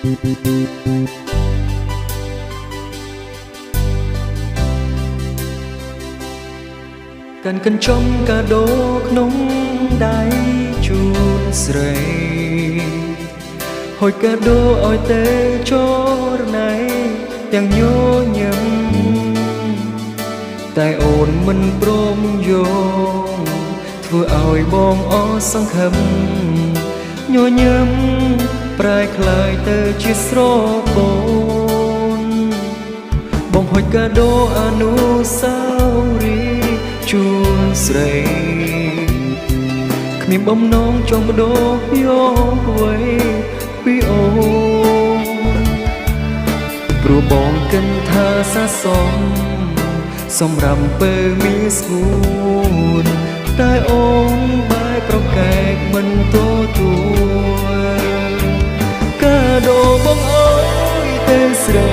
កាន់កញ្ចុំកាដូក្នុងដៃជូនស្រីហុចកាដូឲ្យទេចរណៃទាំងញញឹមតែអូនមិនព្រមយកធ្វើឲ្យបងអស់សង្ឃឹមញញឹមប្រែคล้ายទៅជាស្របូនបងហុចកាដូអនុស្សាវរីយ៍ជូនស្រីគ្មានបំណងចង់បដូរយកអ្វីពីអូនព្រោះបងគិតថាស័ក្តិសមសម្រាប់ពេលមានស្គូនតែអូនបែរប្រកែកមិនទទួលកាដូបងអើយទេស្រី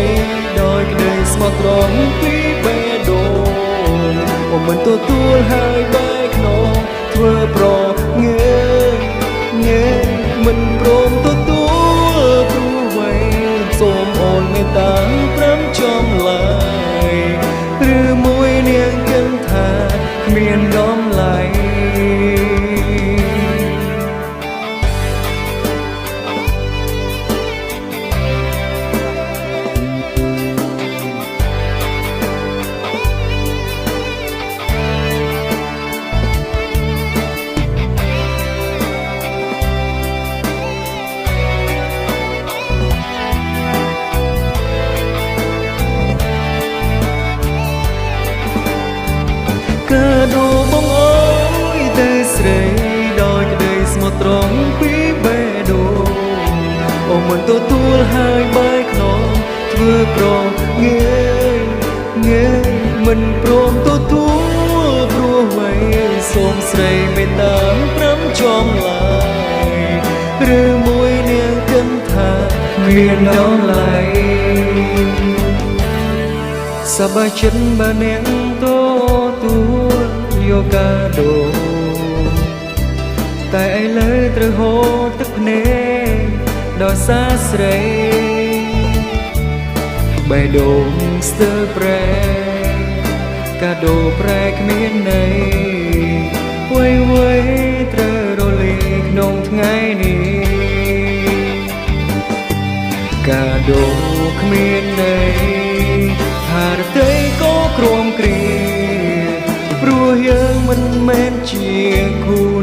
ដោយក្តីស្មោះត្រង់ពីបេះដូងអូនមិនទទួលហើយបែរខ្នងធ្វើប្រងើងើមិនព្រមទទួលព្រោះអ្វីសូមអូនមេត្តាព្រមចំឡាយឬមួយនាងគិតថាគ្មានតម្លៃកាដូបងអើយទេស្រីដោយក្តីស្មោះត្រង់ពីបេះដូងអូនមិនទទួលហើយបែរខ្នងធ្វើប្រងើមិនព្រមទទួលព្រោះអ្វីសូមស្រីមេត្តាព្រមចំឡាយឬមួយនាងគិតថាគ្មានតម្លៃសប្បាយចិត្តបើនាងទទួលយកកាដូតែឥឡូវត្រូវហូរទឹកភ្នែកដល់សារស្រីបេះដូងស្ទើរប្រែកាដូប្រែគ្មានន័យវ័យត្រូវរលាយក្នុងថ្ងៃនេះកាដូគ្មានន័យហារតីក៏គ្រោមគ្រាព្រោះយើងមិនមែនជាគូ